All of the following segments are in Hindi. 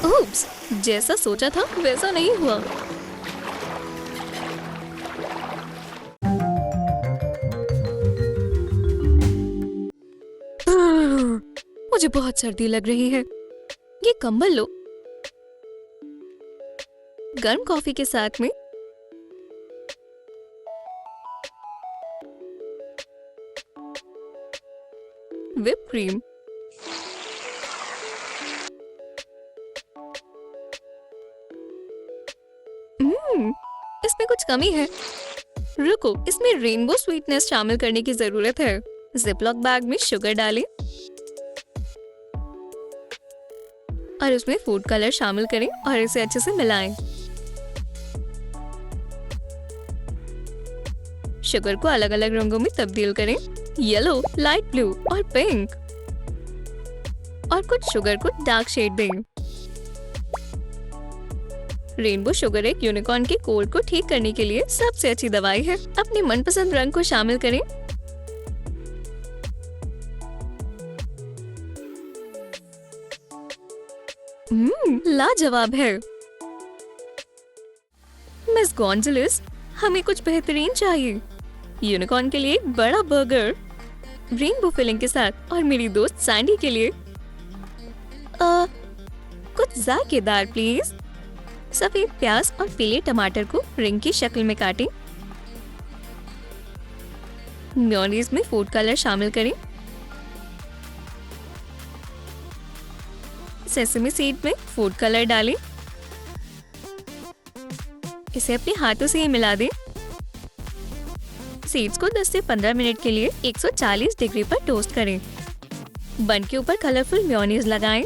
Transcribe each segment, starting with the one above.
ओप्स, जैसा सोचा था वैसा नहीं हुआ। मुझे बहुत सर्दी लग रही है। ये कंबल लो। गर्म कॉफी के साथ में व्हिप क्रीम। इसमें कुछ कमी है। रुको, इसमें रेनबो स्वीटनेस शामिल करने की जरूरत है। जिपलॉक बैग में शुगर डालें और उसमें फूड कलर शामिल करें और इसे अच्छे से मिलाएं। शुगर को अलग अलग रंगों में तब्दील करें, येलो, लाइट ब्लू और पिंक, और कुछ शुगर को डार्क शेड दें। रेनबो शुगर एक यूनिकॉर्न के कोल्ड को ठीक करने के लिए सबसे अच्छी दवाई है। अपने मनपसंद रंग को शामिल करें। लाजवाब है। मिस गॉन्जलेस, हमें कुछ बेहतरीन चाहिए। यूनिकॉर्न के लिए एक बड़ा बर्गर, रेनबो फिलिंग के साथ, और मेरी दोस्त सैंडी के लिए कुछ जायकेदार प्लीज। सफेद प्याज और पीले टमाटर को रिंग की शक्ल में काटें। मेयोनीज में फूड कलर शामिल करें। सेसमी सीड में फूड कलर डालें। इसे अपने हाथों से ही मिला दें। सीड्स को 10 से 15 मिनट के लिए 140 डिग्री पर टोस्ट करें। बन के ऊपर कलरफुल मेयोनीज लगाएं।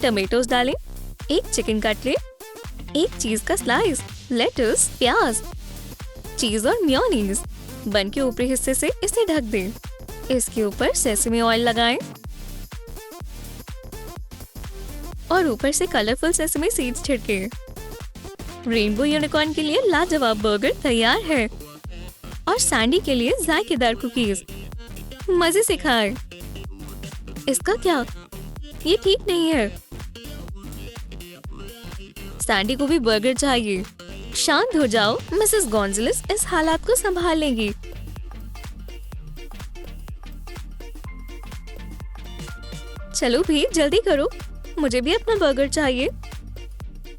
टमेटोज डालें, एक चिकन कटलेट, एक चीज का स्लाइस, लेटस, प्याज, चीज और मेयोनीज। बन के ऊपरी हिस्से से इसे ढक दें। इसके ऊपर सेसमी ऑयल लगाएं और ऊपर से कलरफुल सेसमी सीड्स छिड़कें। रेनबो यूनिकॉर्न के लिए लाजवाब बर्गर तैयार है और सैंडी के लिए जायकेदार कुकीज। मजे से खाएं। इसका क्या? ये ठीक नहीं है। सैंडी को भी बर्गर चाहिए। शांत हो जाओ, मिसेस गॉन्जलेस इस हालात को संभाल लेंगी। चलो भी जल्दी करो, मुझे भी अपना बर्गर चाहिए।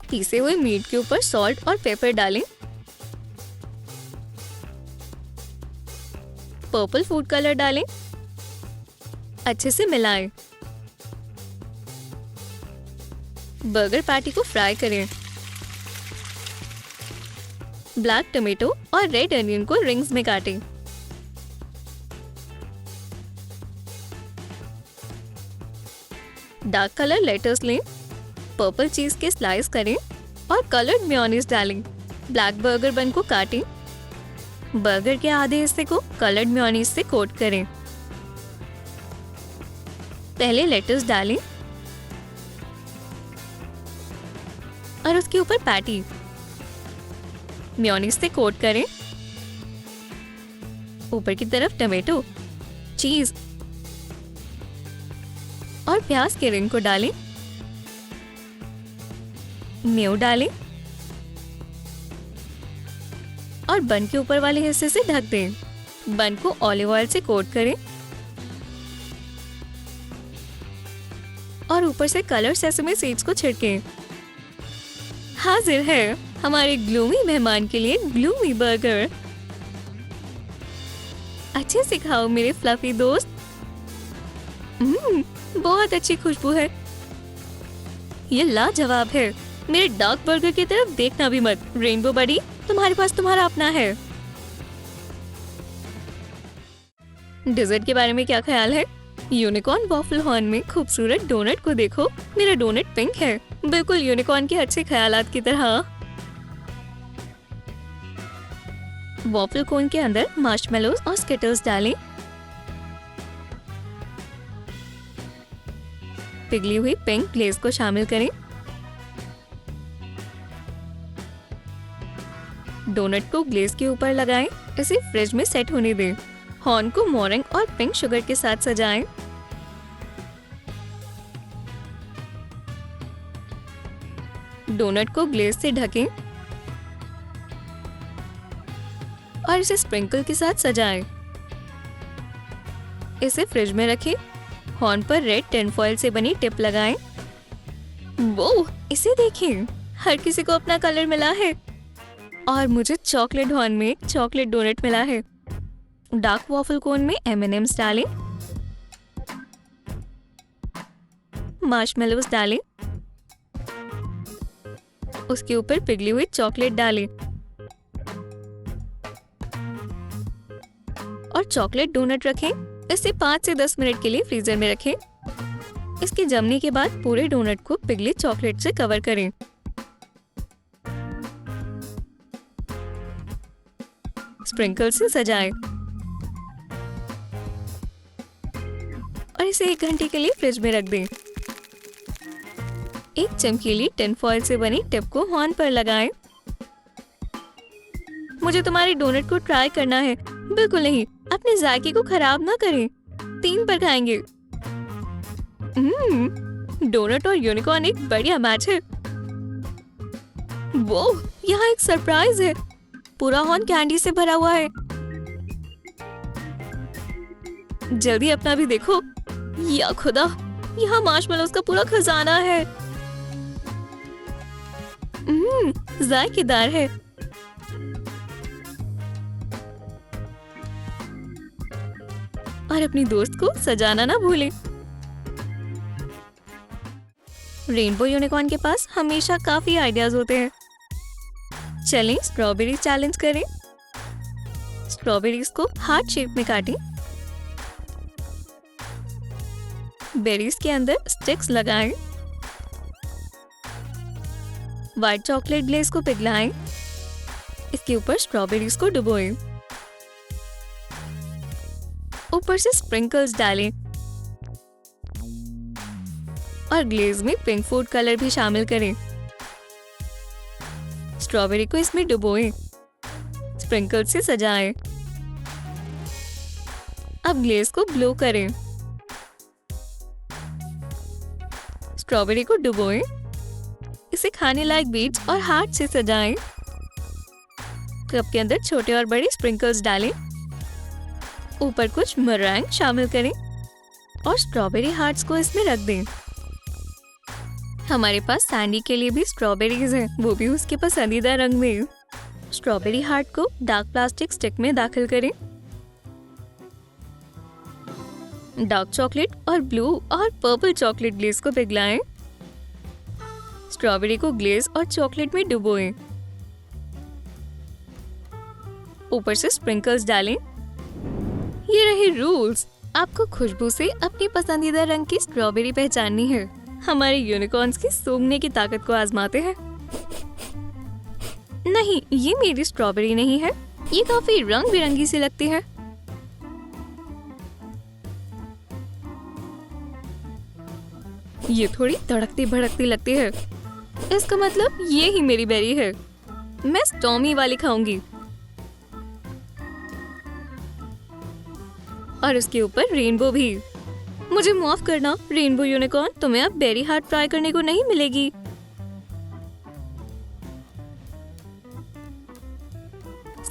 पीसे हुए मीट के ऊपर सॉल्ट और पेपर डालें। पर्पल फूड कलर डालें। अच्छे से मिलाएं। बर्गर पैटी को फ्राई करें। ब्लैक टमेटो और रेड अनियन को रिंग्स में काटें। डार्क कलर लेटर्स लें। पर्पल चीज के स्लाइस करें और कलर्ड मेयोनीज डालें। ब्लैक बर्गर बन को काटें। बर्गर के आधे हिस्से को कलर्ड मेयोनीज से कोट करें। पहले लेटर्स डालें और उसके ऊपर पैटी मेयोनीज से कोट करें। ऊपर की तरफ टमेटो, चीज और प्याज के रिंग को डालें। मेयो डालें और बन के ऊपर वाले हिस्से से ढक दें। बन को ऑलिव ऑयल से कोट करें और ऊपर से कलर सेसमी सीड्स को छिड़कें। हाजिर है हमारे ग्लूमी मेहमान के लिए ग्लूमी बर्गर। अच्छे से खाओ मेरे फ्लफी दोस्त। बहुत अच्छी खुशबू है। ये लाजवाब है। मेरे डार्क बर्गर की तरफ देखना भी मत। रेनबो बडी, तुम्हारे पास तुम्हारा अपना है। डिजर्ट के बारे में क्या ख्याल है? यूनिकॉर्न वॉफल हॉर्न में खूबसूरत डोनट को देखो। मेरा डोनट पिंक है, बिल्कुल यूनिकॉर्न के अच्छे ख्यालात की तरह। वॉफल कोन के अंदर मार्शमेलोज और स्किटल्स डालें। पिघली हुई पिंक ग्लेज को शामिल करें। डोनट को ग्लेज के ऊपर लगाएं। इसे फ्रिज में सेट होने दें। हॉर्न को मोरिंग और पिंक शुगर के साथ सजाएं। डोनट को ग्लेज से ढकें और इसे स्प्रिंकल के साथ सजाएं। इसे फ्रिज में रखें। हॉर्न पर रेड टिन फॉइल से बनी टिप लगाएं। वो, इसे देखें, हर किसी को अपना कलर मिला है और मुझे चॉकलेट हॉर्न में चॉकलेट डोनट मिला है। डार्क वॉफल कोन में M&Ms डालें। मार्शमेलोज डालें। उसके ऊपर पिघली हुई चॉकलेट डालें और चॉकलेट डोनट रखें। इसे 5 से 10 मिनट के लिए फ्रीजर में रखें। इसके जमने के बाद पूरे डोनट को पिघली चॉकलेट से कवर करें। स्प्रिंकल से सजाएं और इसे 1 घंटे के लिए फ्रिज में रख दें। एक चमकीली टिन फॉइल से बनी टिप को हॉर्न पर लगाएं। मुझे तुम्हारी डोनट को ट्राई करना है। बिल्कुल नहीं, अपने जायके को खराब ना करें। 3 पर खाएंगे। डोनट और यूनिकॉर्न एक बढ़िया मैच है। वो, यहाँ एक सरप्राइज है। पूरा हॉर्न कैंडी से भरा हुआ है। जल्दी अपना भी देखो। या खुदा, यहाँ मार्शमेलोज का पूरा खजाना है। जायकेदार है। और अपनी दोस्त को सजाना ना भूलें। रेनबो यूनिकॉर्न के पास हमेशा काफी आइडियाज होते हैं। चलें स्ट्रॉबेरी चैलेंज करें। स्ट्रॉबेरीज को हार्ट शेप में काटें। बेरीज के अंदर स्टिक्स लगाएं। व्हाइट चॉकलेट ग्लेज को पिघलाएं। इसके ऊपर स्ट्रॉबेरीज को डुबोएं। ऊपर से स्प्रिंकल्स डालें और ग्लेज में पिंक फूड कलर भी शामिल करें। स्ट्रॉबेरी को इसमें डुबोएं। स्प्रिंकल से सजाएं। अब ग्लेज को ब्लो करें। स्ट्रॉबेरी को डुबोएं। इसे खाने लायक बीट्स और हार्ट से सजाएं। कप के अंदर छोटे और बड़े स्प्रिंकल्स डालें। ऊपर कुछ मeringue शामिल करें और स्ट्रॉबेरी हार्ट्स को इसमें रख दें। हमारे पास सैंडी के लिए भी स्ट्रॉबेरीज हैं, वो भी उसके पसंदीदा रंग में। स्ट्रॉबेरी हार्ट को डार्क प्लास्टिक स्टिक में दाखिल करें। डार्क चॉकलेट और ब्लू और पर्पल चॉकलेट ग्लेज को पिघलाएं। स्ट्रॉबेरी को ग्लेज और चॉकलेट में डुबोएं। ऊपर से स्प्रिंकल्स डालें। ये रहे रूल्स। आपको खुशबू से अपनी पसंदीदा रंग की स्ट्रॉबेरी पहचाननी है। हमारे यूनिकॉर्न्स की सूंघने की ताकत को आजमाते हैं। नहीं, ये मेरी स्ट्रॉबेरी नहीं है। ये काफी रंग बिरंगी सी लगती है। ये थोड़ी तड़कती भड़कती लगती है। इसका मतलब ये ही मेरी बेरी है। मैं स्टॉमी वाली खाऊंगी। और उसके ऊपर रेनबो भी। मुझे माफ करना रेनबो यूनिकॉर्न, तुम्हें अब बेरी हार्ट ट्राई करने को नहीं मिलेगी।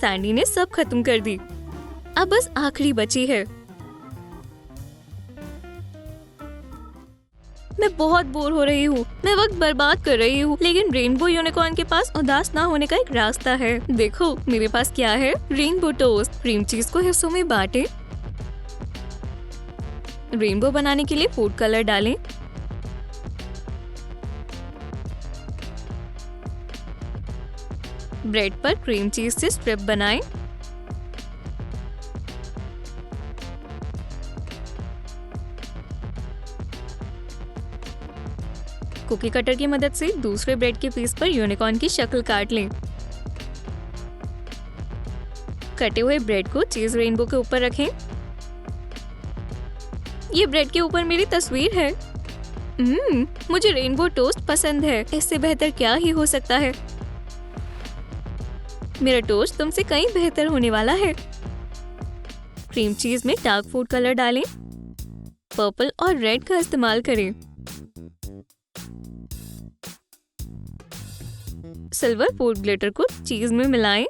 सैंडी ने सब खत्म कर दी। अब बस आखिरी बची है। मैं बहुत बोर हो रही हूँ। मैं वक्त बर्बाद कर रही हूँ, लेकिन रेनबो यूनिकॉर्न के पास उदास ना होने का एक रास्ता है। देखो मेरे पास क्या है। Rainbow toast. क्रीम चीज को हिस्सों में बांटें। रेनबो बनाने के लिए फूड कलर डालें। ब्रेड पर क्रीम चीज से स्ट्रिप बनाएं। कुकी कटर की मदद से दूसरे ब्रेड के पीस पर यूनिकॉर्न की शक्ल काट लें। कटे हुए ब्रेड को चीज रेनबो के ऊपर रखें। ये ब्रेड के ऊपर मेरी तस्वीर है। मुझे रेनबो टोस्ट पसंद है। इससे बेहतर क्या ही हो सकता है। मेरा टोस्ट तुमसे कहीं बेहतर होने वाला है। क्रीम चीज में डार्क फूड कलर डालें। पर्पल और रेड का इस्तेमाल करें। सिल्वर फूड ग्लिटर को चीज में मिलाएं।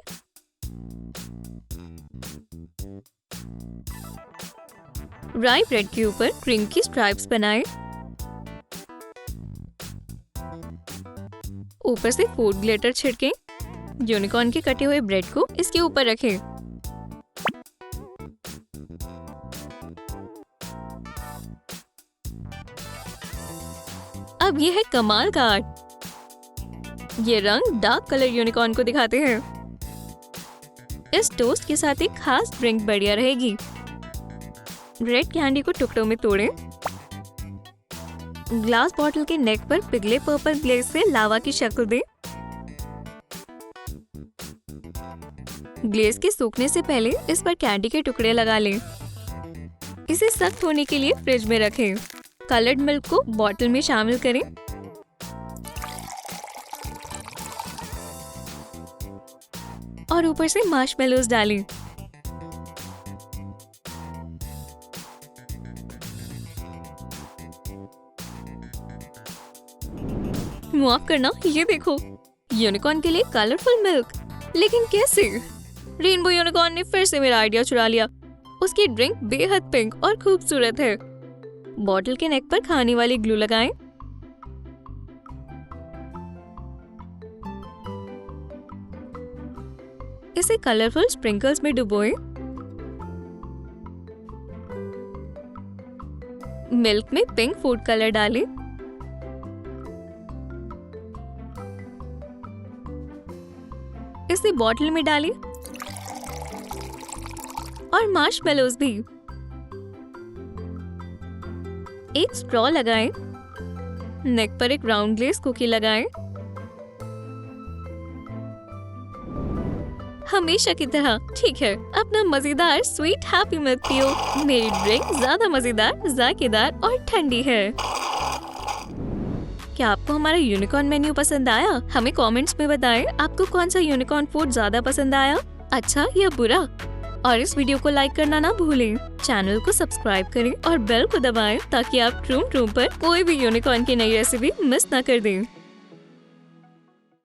राई ब्रेड के ऊपर क्रीम की स्ट्राइप्स बनाएं। ऊपर से फूड ग्लिटर छिड़कें। यूनिकॉर्न के कटे हुए ब्रेड को इसके ऊपर रखें। अब ये है कमाल का आर्ट। ये रंग डार्क कलर यूनिकॉर्न को दिखाते हैं। इस टोस्ट के साथ एक खास ड्रिंक बढ़िया रहेगी। रेड कैंडी को टुकड़ों में तोड़ें। ग्लास बॉटल के नेक पर पिघले पर्पल ग्लेज से लावा की शक्ल दें। ग्लेज के सूखने से पहले इस पर कैंडी के टुकड़े लगा लें। इसे सख्त होने के लिए फ्रिज में रखें। कलर्ड मिल्क को बॉटल में शामिल करें। और ऊपर से मार्शमेलोज डालें। माफ करना, ये देखो, यूनिकॉर्न के लिए कलरफुल मिल्क। लेकिन कैसे? रेनबो यूनिकॉर्न ने फिर से मेरा आइडिया चुरा लिया। उसकी ड्रिंक बेहद पिंक और खूबसूरत है। बॉटल के नेक पर खाने वाली ग्लू लगाएं। इसे कलरफुल स्प्रिंकल्स में डुबोएं। मिल्क में पिंक फूड कलर डालें। इसे बॉटल में डालें और मार्शमेलोज भी। एक स्ट्रॉ लगाएं। नेक पर एक राउंड ग्लेज कुकी लगाएं। हमेशा की तरह, ठीक है, अपना मजेदार स्वीट हैप्पी मिल्क पियो। मेरी ड्रिंक ज्यादा मजेदार, जायकेदार और ठंडी है। क्या आपको हमारा यूनिकॉर्न मेन्यू पसंद आया? हमें कमेंट्स में बताएं आपको कौन सा यूनिकॉर्न फूड ज्यादा पसंद आया, अच्छा या बुरा। और इस वीडियो को लाइक करना ना भूलें। चैनल को सब्सक्राइब करें और बेल को दबाएं ताकि आप ट्रूम पर कोई भी यूनिकॉर्न की नई रेसिपी मिस ना कर दें।